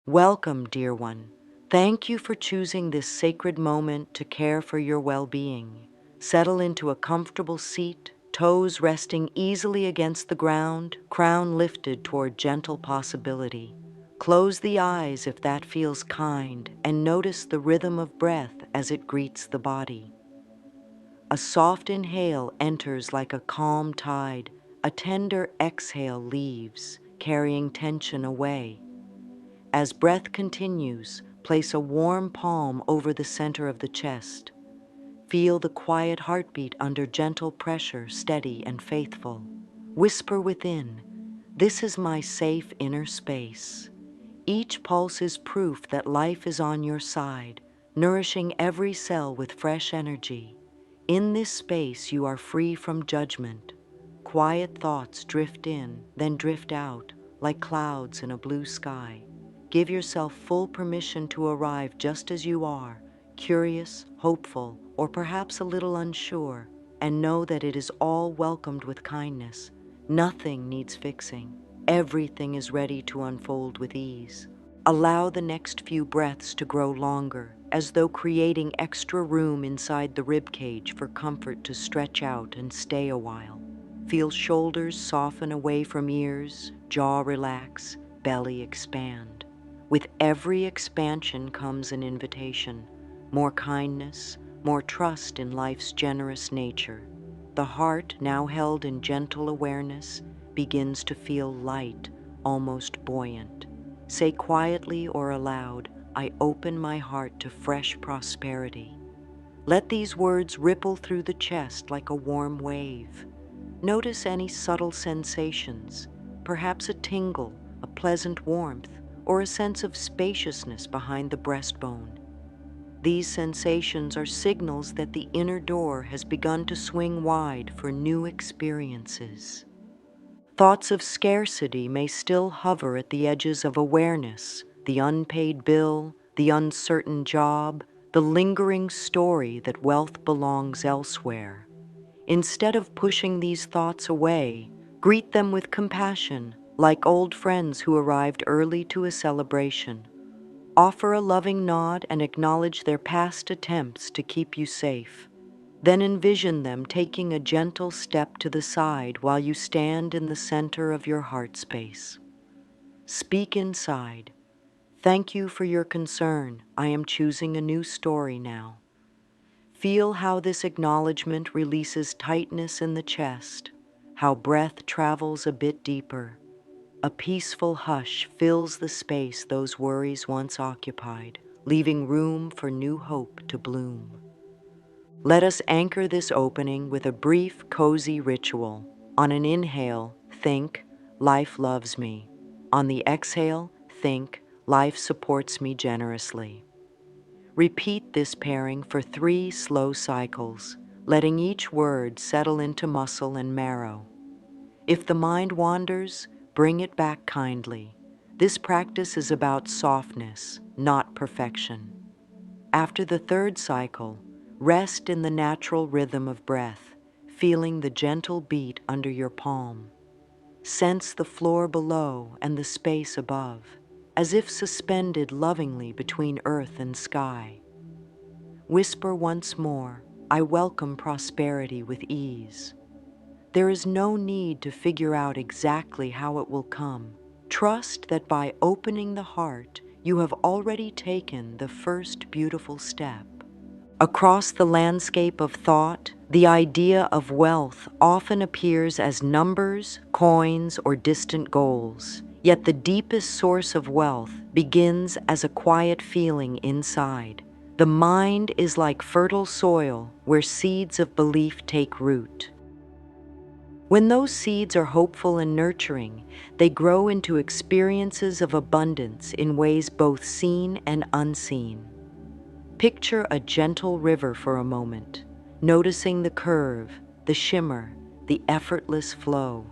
Welcome, dear one. Thank you for choosing this sacred moment to care for your well-being. Settle into a comfortable seat, toes resting easily against the ground, crown lifted toward gentle possibility. Close the eyes if that feels kind, and notice the rhythm of breath as it greets the body. A soft inhale enters like a calm tide. A tender exhale leaves, carrying tension away. As breath continues, place a warm palm over the center of the chest. Feel the quiet heartbeat under gentle pressure, steady and faithful. Whisper within, "This is my safe inner space." Each pulse is proof that life is on your side, nourishing every cell with fresh energy. In this space, you are free from judgment. Quiet thoughts drift in, then drift out, like clouds in a blue sky. Give yourself full permission to arrive just as you are, curious, hopeful, or perhaps a little unsure, and know that it is all welcomed with kindness. Nothing needs fixing. Everything is ready to unfold with ease. Allow the next few breaths to grow longer, as though creating extra room inside the ribcage for comfort to stretch out and stay a while. Feel shoulders soften away from ears, jaw relax, belly expand. With every expansion comes an invitation, more kindness, more trust in life's generous nature. The heart, now held in gentle awareness, begins to feel light, almost buoyant. Say quietly or aloud, "I open my heart to fresh prosperity." Let these words ripple through the chest like a warm wave. Notice any subtle sensations, perhaps a tingle, a pleasant warmth, or a sense of spaciousness behind the breastbone. These sensations are signals that the inner door has begun to swing wide for new experiences. Thoughts of scarcity may still hover at the edges of awareness, the unpaid bill, the uncertain job, the lingering story that wealth belongs elsewhere. Instead of pushing these thoughts away, greet them with compassion, like old friends who arrived early to a celebration. Offer a loving nod and acknowledge their past attempts to keep you safe. Then envision them taking a gentle step to the side while you stand in the center of your heart space. Speak inside. "Thank you for your concern. I am choosing a new story now." Feel how this acknowledgement releases tightness in the chest, how breath travels a bit deeper. A peaceful hush fills the space those worries once occupied, leaving room for new hope to bloom. Let us anchor this opening with a brief, cozy ritual. On an inhale, think, "Life loves me." On the exhale, think, "Life supports me generously." Repeat this pairing for 3 slow cycles, letting each word settle into muscle and marrow. If the mind wanders, bring it back kindly. This practice is about softness, not perfection. After the 3rd cycle, rest in the natural rhythm of breath, feeling the gentle beat under your palm. Sense the floor below and the space above, as if suspended lovingly between earth and sky. Whisper once more, "I welcome prosperity with ease." There is no need to figure out exactly how it will come. Trust that by opening the heart, you have already taken the first beautiful step. Across the landscape of thought, the idea of wealth often appears as numbers, coins, or distant goals. Yet the deepest source of wealth begins as a quiet feeling inside. The mind is like fertile soil where seeds of belief take root. When those seeds are hopeful and nurturing, they grow into experiences of abundance in ways both seen and unseen. Picture a gentle river for a moment, noticing the curve, the shimmer, the effortless flow.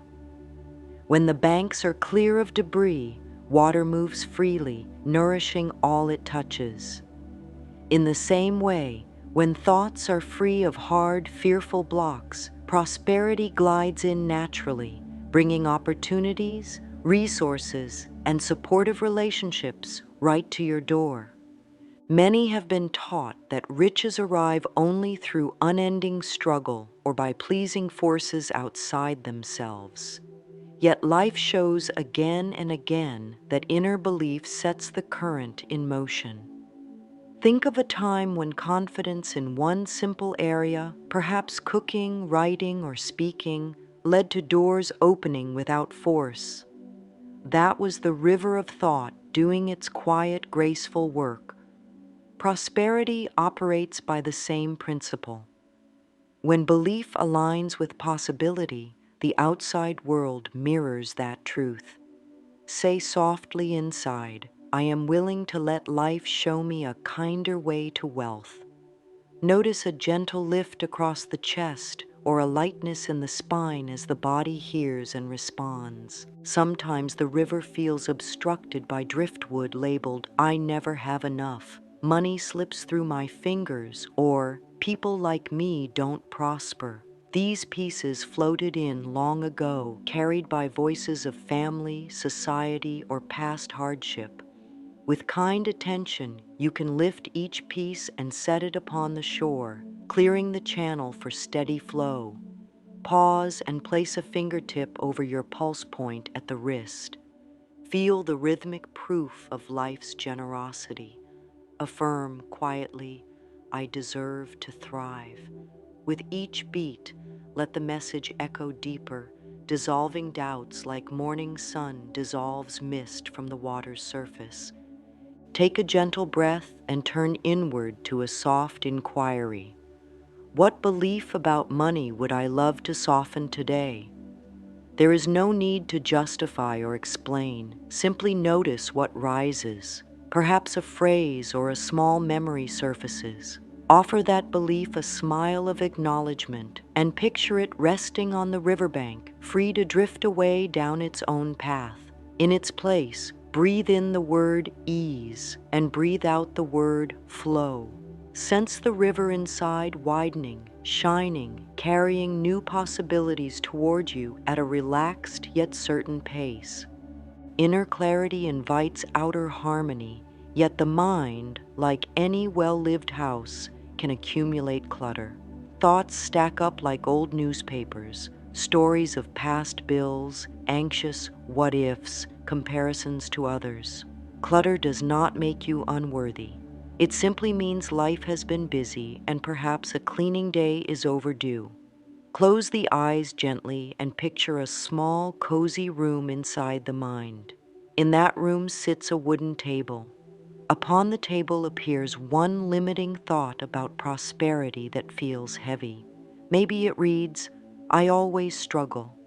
When the banks are clear of debris, water moves freely, nourishing all it touches. In the same way, when thoughts are free of hard, fearful blocks, prosperity glides in naturally, bringing opportunities, resources, and supportive relationships right to your door. Many have been taught that riches arrive only through unending struggle or by pleasing forces outside themselves. Yet life shows again and again that inner belief sets the current in motion. Think of a time when confidence in one simple area, perhaps cooking, writing, or speaking, led to doors opening without force. That was the river of thought doing its quiet, graceful work. Prosperity operates by the same principle. When belief aligns with possibility, the outside world mirrors that truth. Say softly inside, I am willing to let life show me a kinder way to wealth. Notice a gentle lift across the chest or a lightness in the spine as the body hears and responds. Sometimes the river feels obstructed by driftwood labeled, I never have enough. Money slips through my fingers, or people like me don't prosper. These pieces floated in long ago, carried by voices of family, society, or past hardship. With kind attention, you can lift each piece and set it upon the shore, clearing the channel for steady flow. Pause and place a fingertip over your pulse point at the wrist. Feel the rhythmic proof of life's generosity. Affirm quietly, I deserve to thrive. With each beat, let the message echo deeper, dissolving doubts like morning sun dissolves mist from the water's surface. Take a gentle breath and turn inward to a soft inquiry. What belief about money would I love to soften today? There is no need to justify or explain. Simply notice what rises. Perhaps a phrase or a small memory surfaces. Offer that belief a smile of acknowledgement and picture it resting on the riverbank, free to drift away down its own path. In its place, breathe in the word ease and breathe out the word flow. Sense the river inside widening, shining, carrying new possibilities toward you at a relaxed yet certain pace. Inner clarity invites outer harmony, yet the mind, like any well-lived house, can accumulate clutter. Thoughts stack up like old newspapers, stories of past bills, anxious what-ifs, comparisons to others. Clutter does not make you unworthy. It simply means life has been busy and perhaps a cleaning day is overdue. Close the eyes gently and picture a small, cozy room inside the mind. In that room sits a wooden table. Upon the table appears one limiting thought about prosperity that feels heavy. Maybe it reads, I always struggle.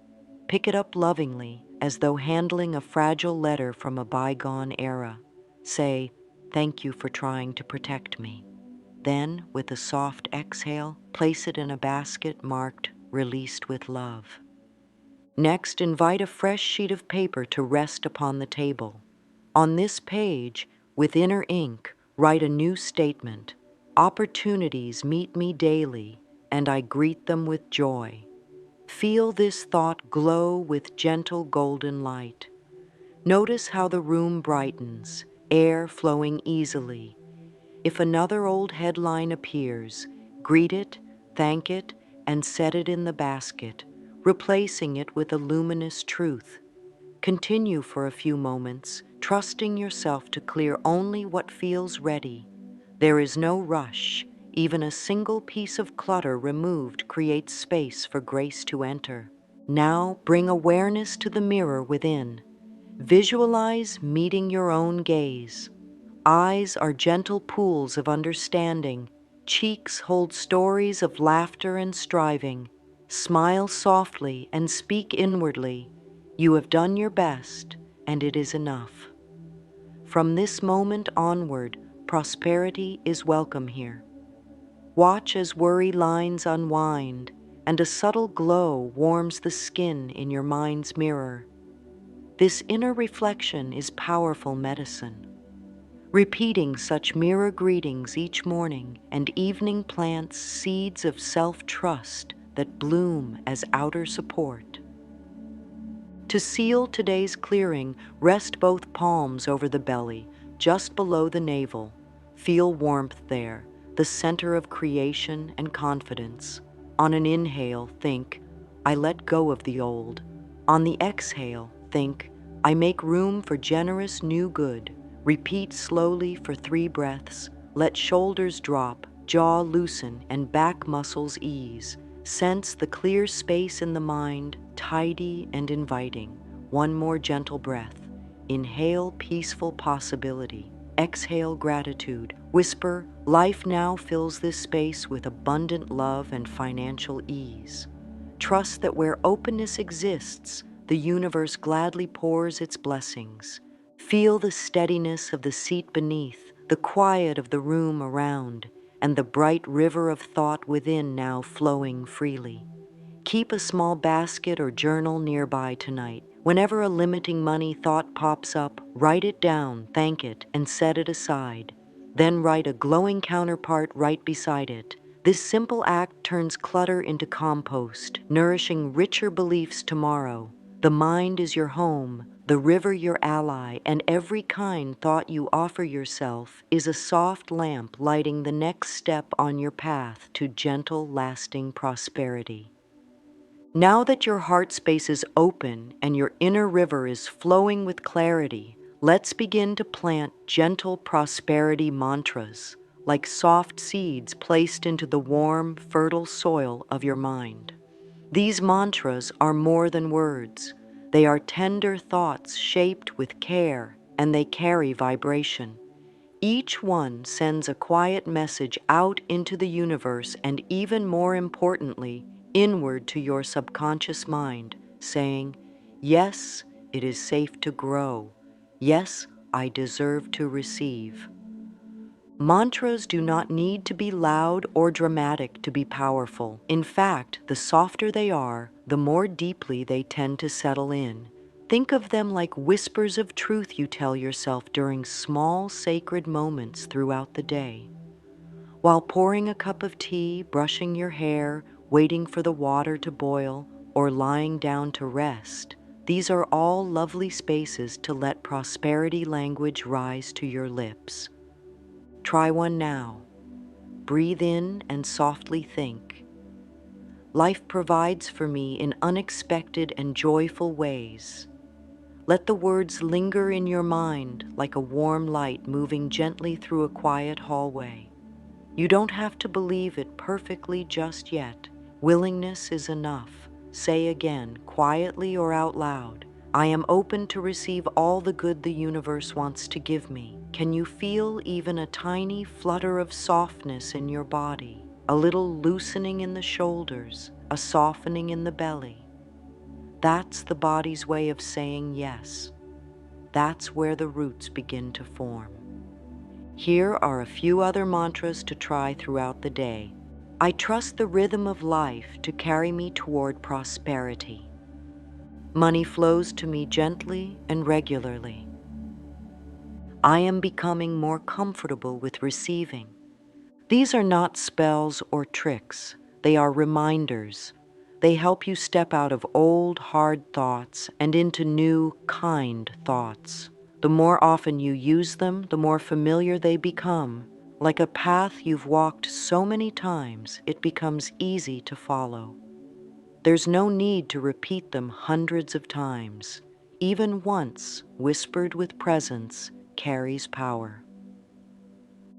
Pick it up lovingly, as though handling a fragile letter from a bygone era. Say, thank you for trying to protect me. Then, with a soft exhale, place it in a basket marked Released with Love. Next, invite a fresh sheet of paper to rest upon the table. On this page, with inner ink, write a new statement. Opportunities meet me daily, and I greet them with joy. Feel this thought glow with gentle golden light. Notice how the room brightens, air flowing easily. If another old headline appears, greet it, thank it, and set it in the basket, replacing it with a luminous truth. Continue for a few moments, trusting yourself to clear only what feels ready. There is no rush. Even a single piece of clutter removed creates space for grace to enter. Now bring awareness to the mirror within. Visualize meeting your own gaze. Eyes are gentle pools of understanding. Cheeks hold stories of laughter and striving. Smile softly and speak inwardly. You have done your best, and it is enough. From this moment onward, prosperity is welcome here. Watch as worry lines unwind, and a subtle glow warms the skin in your mind's mirror. This inner reflection is powerful medicine. Repeating such mirror greetings each morning and evening plants seeds of self-trust that bloom as outer support. To seal today's clearing, rest both palms over the belly, just below the navel. Feel warmth there, the center of creation and confidence. On an inhale, think, I let go of the old. On the exhale, think, I make room for generous new good. Repeat slowly for 3 breaths. Let shoulders drop, jaw loosen, and back muscles ease. Sense the clear space in the mind, tidy and inviting. One more gentle breath. Inhale peaceful possibility. Exhale gratitude. Whisper, life now fills this space with abundant love and financial ease. Trust that where openness exists, the universe gladly pours its blessings. Feel the steadiness of the seat beneath, the quiet of the room around, and the bright river of thought within now flowing freely. Keep a small basket or journal nearby tonight. Whenever a limiting money thought pops up, write it down, thank it, and set it aside. Then write a glowing counterpart right beside it. This simple act turns clutter into compost, nourishing richer beliefs tomorrow. The mind is your home, the river your ally, and every kind thought you offer yourself is a soft lamp lighting the next step on your path to gentle, lasting prosperity. Now that your heart space is open and your inner river is flowing with clarity, let's begin to plant gentle prosperity mantras, like soft seeds placed into the warm, fertile soil of your mind. These mantras are more than words. They are tender thoughts shaped with care, and they carry vibration. Each one sends a quiet message out into the universe and, even more importantly, inward to your subconscious mind, saying, yes, it is safe to grow. Yes, I deserve to receive. Mantras do not need to be loud or dramatic to be powerful. In fact, the softer they are, the more deeply they tend to settle in. Think of them like whispers of truth you tell yourself during small sacred moments throughout the day. While pouring a cup of tea, brushing your hair, waiting for the water to boil, or lying down to rest, these are all lovely spaces to let prosperity language rise to your lips. Try one now. Breathe in and softly think. Life provides for me in unexpected and joyful ways. Let the words linger in your mind like a warm light moving gently through a quiet hallway. You don't have to believe it perfectly just yet. Willingness is enough. Say again, quietly or out loud, I am open to receive all the good the universe wants to give me. Can you feel even a tiny flutter of softness in your body? A little loosening in the shoulders, a softening in the belly? That's the body's way of saying yes. That's where the roots begin to form. Here are a few other mantras to try throughout the day. I trust the rhythm of life to carry me toward prosperity. Money flows to me gently and regularly. I am becoming more comfortable with receiving. These are not spells or tricks. They are reminders. They help you step out of old, hard thoughts and into new, kind thoughts. The more often you use them, the more familiar they become. Like a path you've walked so many times, it becomes easy to follow. There's no need to repeat them hundreds of times. Even once, whispered with presence, carries power.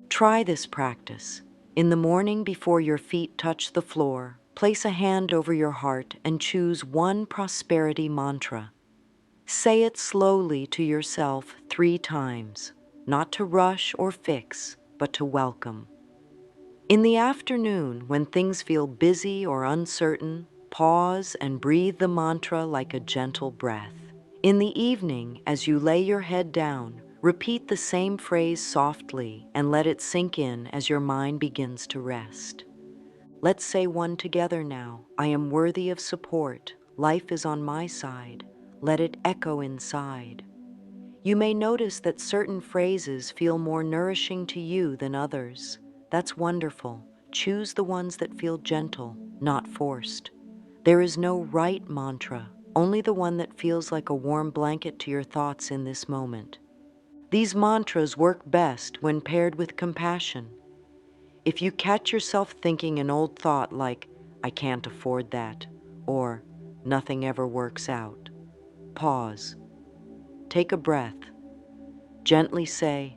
Try this practice. In the morning before your feet touch the floor, place a hand over your heart and choose one prosperity mantra. Say it slowly to yourself 3 times, not to rush or fix, but to welcome. In the afternoon, when things feel busy or uncertain, pause and breathe the mantra like a gentle breath. In the evening, as you lay your head down, repeat the same phrase softly and let it sink in as your mind begins to rest. Let's say one together now. I am worthy of support. Life is on my side. Let it echo inside. You may notice that certain phrases feel more nourishing to you than others. That's wonderful. Choose the ones that feel gentle, not forced. There is no right mantra, only the one that feels like a warm blanket to your thoughts in this moment. These mantras work best when paired with compassion. If you catch yourself thinking an old thought like, "I can't afford that," or "nothing ever works out," pause, take a breath, gently say,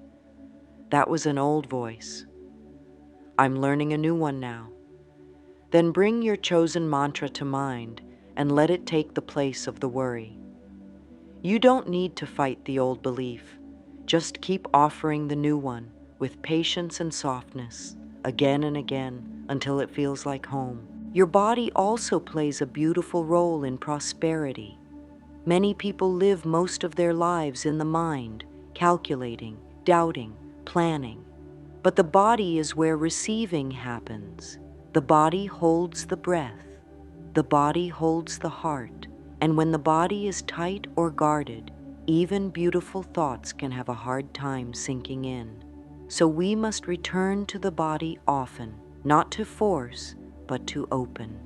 "That was an old voice. I'm learning a new one now." Then bring your chosen mantra to mind and let it take the place of the worry. You don't need to fight the old belief. Just keep offering the new one with patience and softness, again and again, until it feels like home. Your body also plays a beautiful role in prosperity. Many people live most of their lives in the mind, calculating, doubting, planning. But the body is where receiving happens. The body holds the breath. The body holds the heart. And when the body is tight or guarded, even beautiful thoughts can have a hard time sinking in. So we must return to the body often, not to force, but to open.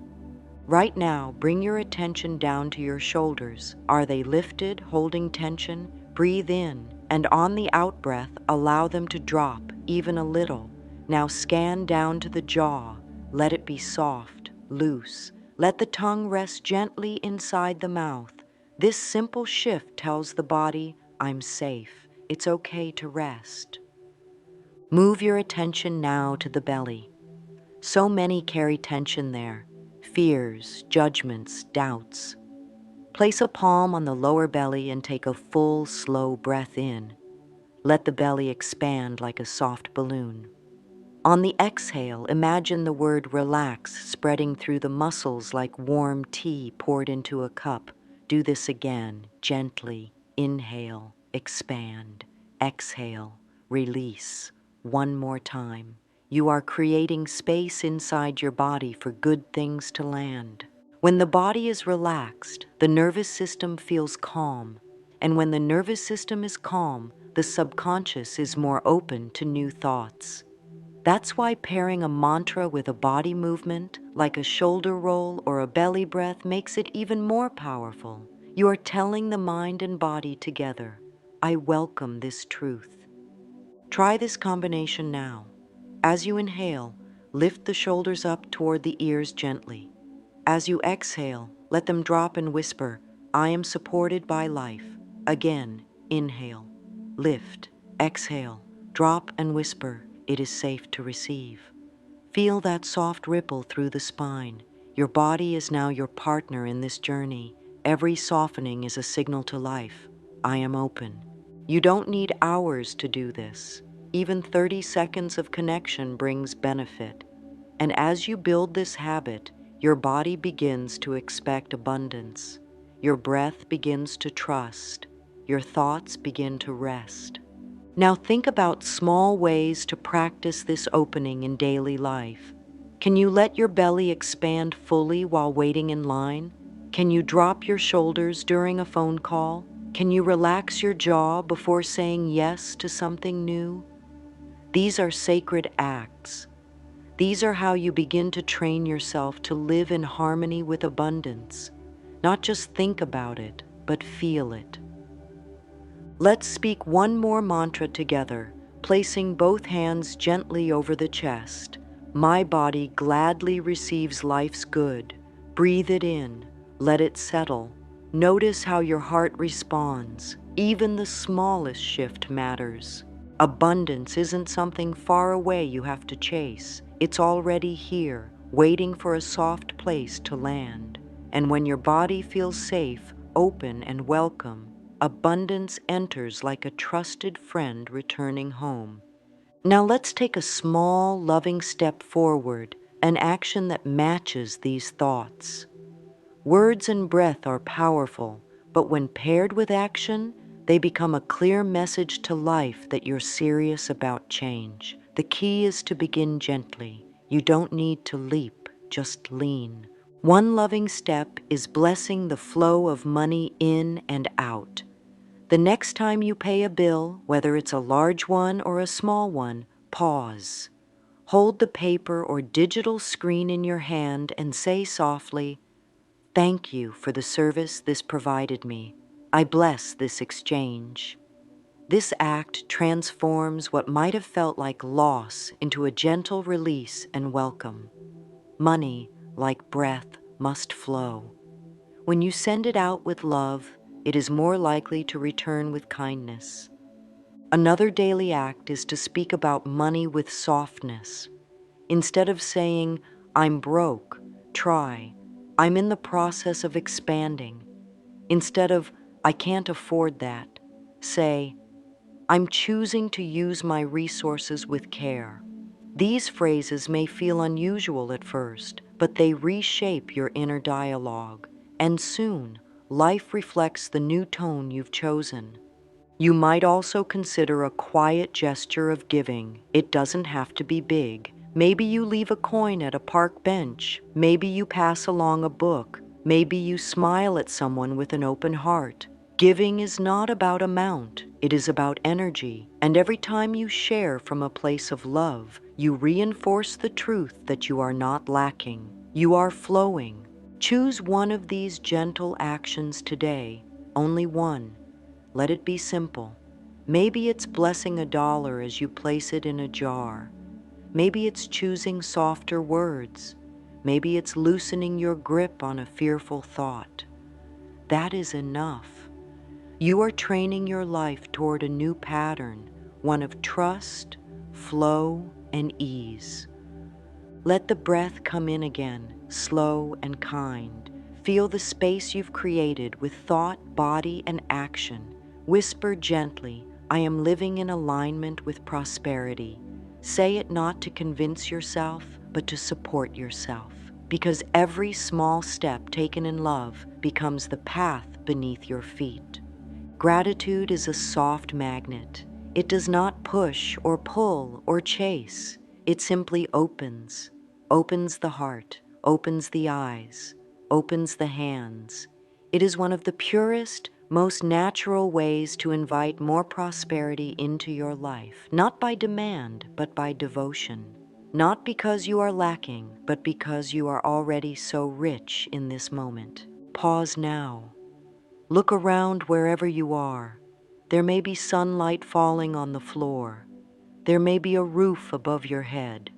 Right now, bring your attention down to your shoulders. Are they lifted, holding tension? Breathe in, and on the out-breath, allow them to drop, even a little. Now scan down to the jaw. Let it be soft, loose. Let the tongue rest gently inside the mouth. This simple shift tells the body, "I'm safe. It's okay to rest." Move your attention now to the belly. So many carry tension there, fears, judgments, doubts. Place a palm on the lower belly and take a full, slow breath in. Let the belly expand like a soft balloon. On the exhale, imagine the word relax spreading through the muscles like warm tea poured into a cup. Do this again, gently. Inhale, expand. Exhale, release. One more time. You are creating space inside your body for good things to land. When the body is relaxed, the nervous system feels calm. And when the nervous system is calm, the subconscious is more open to new thoughts. That's why pairing a mantra with a body movement, like a shoulder roll or a belly breath, makes it even more powerful. You are telling the mind and body together, "I welcome this truth." Try this combination now. As you inhale, lift the shoulders up toward the ears gently. As you exhale, let them drop and whisper, "I am supported by life." Again, inhale, lift, exhale, drop and whisper, "It is safe to receive." Feel that soft ripple through the spine. Your body is now your partner in this journey. Every softening is a signal to life. "I am open." You don't need hours to do this. Even 30 seconds of connection brings benefit. And as you build this habit, your body begins to expect abundance. Your breath begins to trust. Your thoughts begin to rest. Now think about small ways to practice this opening in daily life. Can you let your belly expand fully while waiting in line? Can you drop your shoulders during a phone call? Can you relax your jaw before saying yes to something new? These are sacred acts. These are how you begin to train yourself to live in harmony with abundance. Not just think about it, but feel it. Let's speak one more mantra together, placing both hands gently over the chest. My body gladly receives life's good. Breathe it in. Let it settle. Notice how your heart responds. Even the smallest shift matters. Abundance isn't something far away you have to chase. It's already here, waiting for a soft place to land. And when your body feels safe, open, and welcome, abundance enters like a trusted friend returning home. Now let's take a small, loving step forward, an action that matches these thoughts. Words and breath are powerful, but when paired with action, they become a clear message to life that you're serious about change. The key is to begin gently. You don't need to leap, just lean. One loving step is blessing the flow of money in and out. The next time you pay a bill, whether it's a large one or a small one, pause. Hold the paper or digital screen in your hand and say softly, "Thank you for the service this provided me. I bless this exchange." This act transforms what might have felt like loss into a gentle release and welcome. Money, like breath, must flow. When you send it out with love, it is more likely to return with kindness. Another daily act is to speak about money with softness. Instead of saying, "I'm broke," try, "I'm in the process of expanding." Instead of, "I can't afford that," say, "I'm choosing to use my resources with care." These phrases may feel unusual at first, but they reshape your inner dialogue, and soon, life reflects the new tone you've chosen. You might also consider a quiet gesture of giving. It doesn't have to be big. Maybe you leave a coin at a park bench. Maybe you pass along a book. Maybe you smile at someone with an open heart. Giving is not about amount, it is about energy. And every time you share from a place of love, you reinforce the truth that you are not lacking. You are flowing. Choose one of these gentle actions today, only one. Let it be simple. Maybe it's blessing $1 as you place it in a jar. Maybe it's choosing softer words. Maybe it's loosening your grip on a fearful thought. That is enough. You are training your life toward a new pattern, one of trust, flow, and ease. Let the breath come in again, slow and kind. Feel the space you've created with thought, body, and action. Whisper gently, "I am living in alignment with prosperity." Say it not to convince yourself, but to support yourself. Because every small step taken in love becomes the path beneath your feet. Gratitude is a soft magnet. It does not push or pull or chase. It simply opens. Opens the heart, opens the eyes, opens the hands. It is one of the purest, most natural ways to invite more prosperity into your life, not by demand, but by devotion. Not because you are lacking, but because you are already so rich in this moment. Pause now. Look around wherever you are. There may be sunlight falling on the floor. There may be a roof above your head.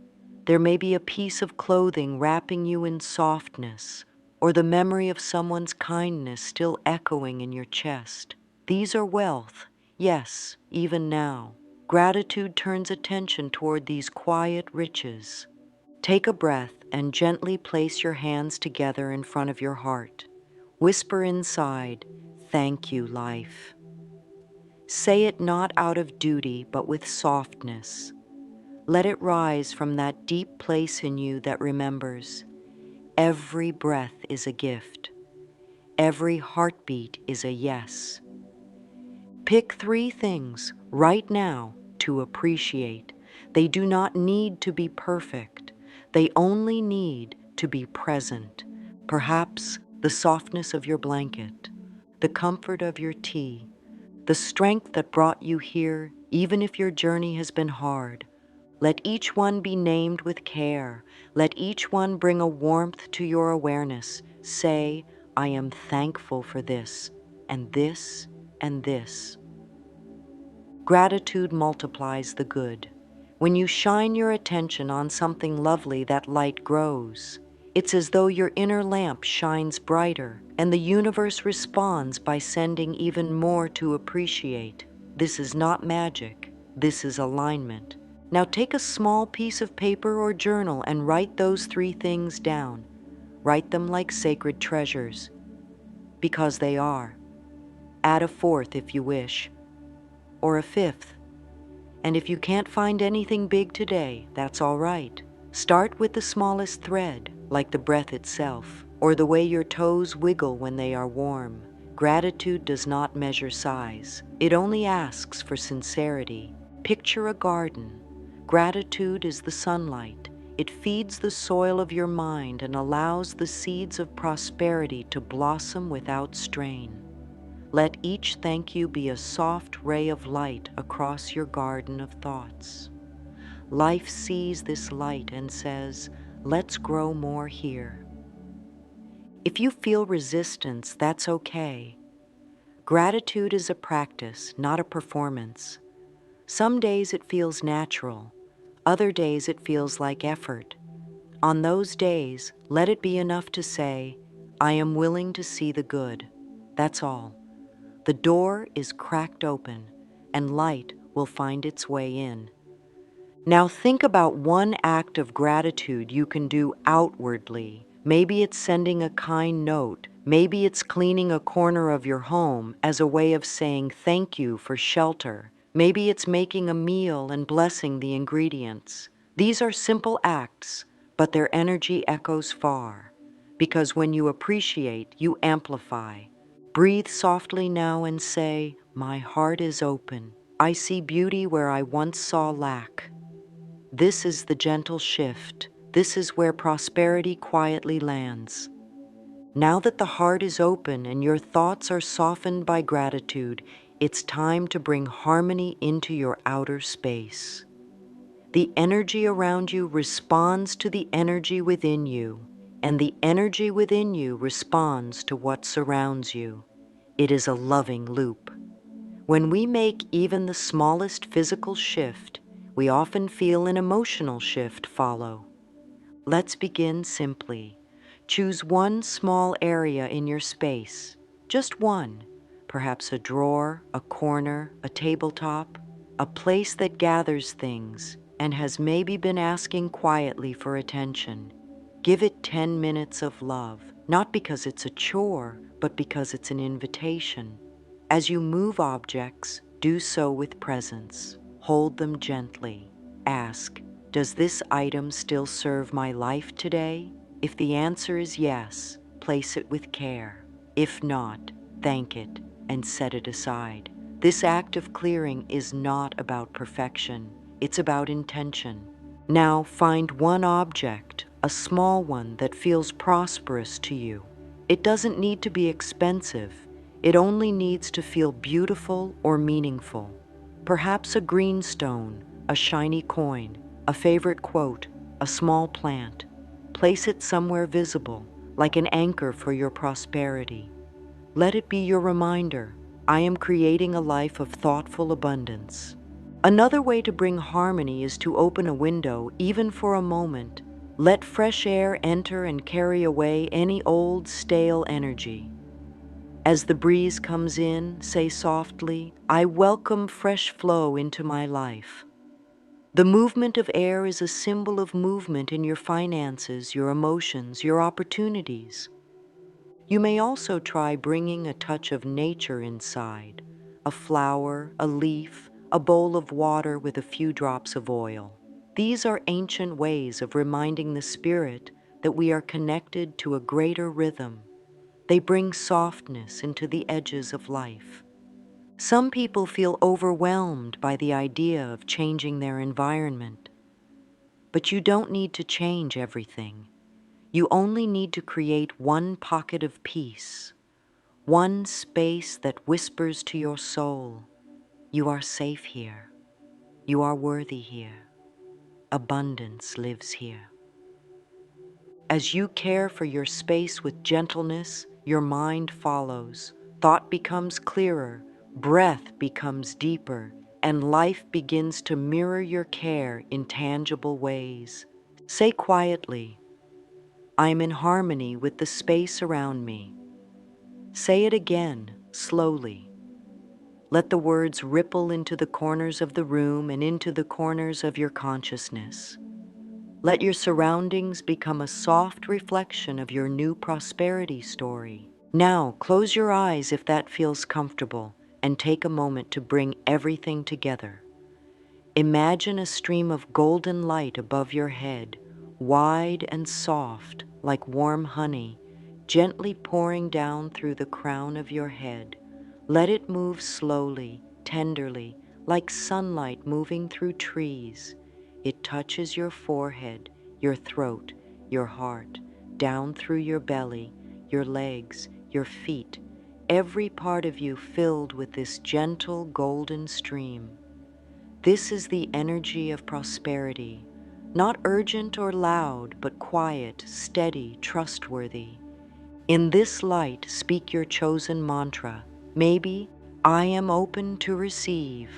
There may be a piece of clothing wrapping you in softness, or the memory of someone's kindness still echoing in your chest. These are wealth, yes, even now. Gratitude turns attention toward these quiet riches. Take a breath and gently place your hands together in front of your heart. Whisper inside, "Thank you, life." Say it not out of duty, but with softness. Let it rise from that deep place in you that remembers, every breath is a gift. Every heartbeat is a yes. Pick 3 things right now to appreciate. They do not need to be perfect. They only need to be present. Perhaps the softness of your blanket, the comfort of your tea, the strength that brought you here, even if your journey has been hard. Let each one be named with care. Let each one bring a warmth to your awareness. Say, "I am thankful for this, and this, and this." Gratitude multiplies the good. When you shine your attention on something lovely, that light grows. It's as though your inner lamp shines brighter, and the universe responds by sending even more to appreciate. This is not magic. This is alignment. Now take a small piece of paper or journal and write those 3 things down. Write them like sacred treasures, because they are. Add a 4th if you wish, or a 5th. And if you can't find anything big today, that's all right. Start with the smallest thread, like the breath itself, or the way your toes wiggle when they are warm. Gratitude does not measure size. It only asks for sincerity. Picture a garden. Gratitude is the sunlight. It feeds the soil of your mind and allows the seeds of prosperity to blossom without strain. Let each thank you be a soft ray of light across your garden of thoughts. Life sees this light and says, "Let's grow more here." If you feel resistance, that's okay. Gratitude is a practice, not a performance. Some days it feels natural, other days it feels like effort. On those days, let it be enough to say, I am willing to see the good. That's all. The door is cracked open, and light will find its way in. Now think about one act of gratitude you can do outwardly. Maybe it's sending a kind note. Maybe it's cleaning a corner of your home as a way of saying thank you for shelter. Maybe it's making a meal and blessing the ingredients. These are simple acts, but their energy echoes far. Because when you appreciate, you amplify. Breathe softly now and say, my heart is open. I see beauty where I once saw lack. This is the gentle shift. This is where prosperity quietly lands. Now that the heart is open and your thoughts are softened by gratitude, it's time to bring harmony into your outer space. The energy around you responds to the energy within you, and the energy within you responds to what surrounds you. It is a loving loop. When we make even the smallest physical shift, we often feel an emotional shift follow. Let's begin simply. Choose one small area in your space, just one, perhaps a drawer, a corner, a tabletop, a place that gathers things and has maybe been asking quietly for attention. Give it 10 minutes of love, not because it's a chore, but because it's an invitation. As you move objects, do so with presence. Hold them gently. Ask, does this item still serve my life today? If the answer is yes, place it with care. If not, thank it and set it aside. This act of clearing is not about perfection. It's about intention. Now find one object, a small one that feels prosperous to you. It doesn't need to be expensive. It only needs to feel beautiful or meaningful. Perhaps a green stone, a shiny coin, a favorite quote, a small plant. Place it somewhere visible, like an anchor for your prosperity. Let it be your reminder, I am creating a life of thoughtful abundance. Another way to bring harmony is to open a window, even for a moment. Let fresh air enter and carry away any old, stale energy. As the breeze comes in, say softly, I welcome fresh flow into my life. The movement of air is a symbol of movement in your finances, your emotions, your opportunities. You may also try bringing a touch of nature inside, a flower, a leaf, a bowl of water with a few drops of oil. These are ancient ways of reminding the spirit that we are connected to a greater rhythm. They bring softness into the edges of life. Some people feel overwhelmed by the idea of changing their environment. But you don't need to change everything. You only need to create one pocket of peace, one space that whispers to your soul, you are safe here, you are worthy here, abundance lives here. As you care for your space with gentleness, your mind follows, thought becomes clearer, breath becomes deeper, and life begins to mirror your care in tangible ways. Say quietly, I am in harmony with the space around me. Say it again, slowly. Let the words ripple into the corners of the room and into the corners of your consciousness. Let your surroundings become a soft reflection of your new prosperity story. Now, close your eyes if that feels comfortable, and take a moment to bring everything together. Imagine a stream of golden light above your head, wide and soft, like warm honey, gently pouring down through the crown of your head. Let it move slowly, tenderly, like sunlight moving through trees. It touches your forehead, your throat, your heart, down through your belly, your legs, your feet, every part of you filled with this gentle golden stream. This is the energy of prosperity, not urgent or loud, but quiet, steady, trustworthy. In this light, speak your chosen mantra. Maybe I am open to receive,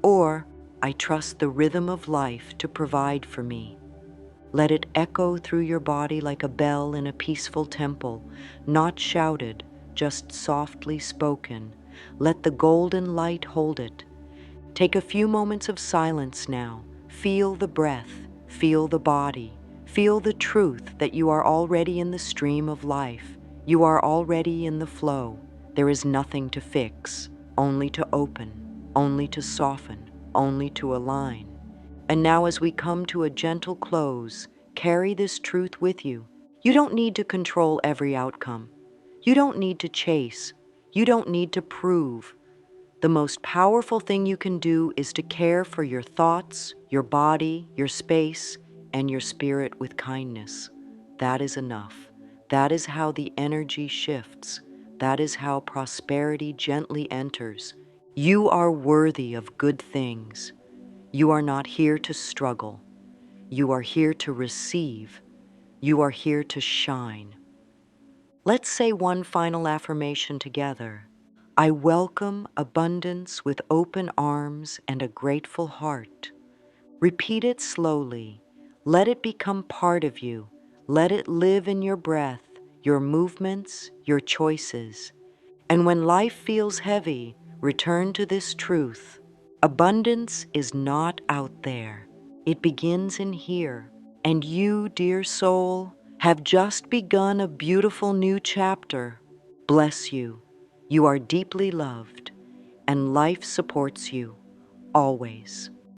or I trust the rhythm of life to provide for me. Let it echo through your body like a bell in a peaceful temple, not shouted, just softly spoken. Let the golden light hold it. Take a few moments of silence now. Feel the breath, feel the body, feel the truth that you are already in the stream of life. You are already in the flow. There is nothing to fix, only to open, only to soften, only to align. And now, as we come to a gentle close, carry this truth with you. You don't need to control every outcome. You don't need to chase. You don't need to prove. The most powerful thing you can do is to care for your thoughts, your body, your space, and your spirit with kindness. That is enough. That is how the energy shifts. That is how prosperity gently enters. You are worthy of good things. You are not here to struggle. You are here to receive. You are here to shine. Let's say one final affirmation together. I welcome abundance with open arms and a grateful heart. Repeat it slowly. Let it become part of you. Let it live in your breath, your movements, your choices. And when life feels heavy, return to this truth. Abundance is not out there. It begins in here. And you, dear soul, have just begun a beautiful new chapter. Bless you. You are deeply loved, and life supports you always.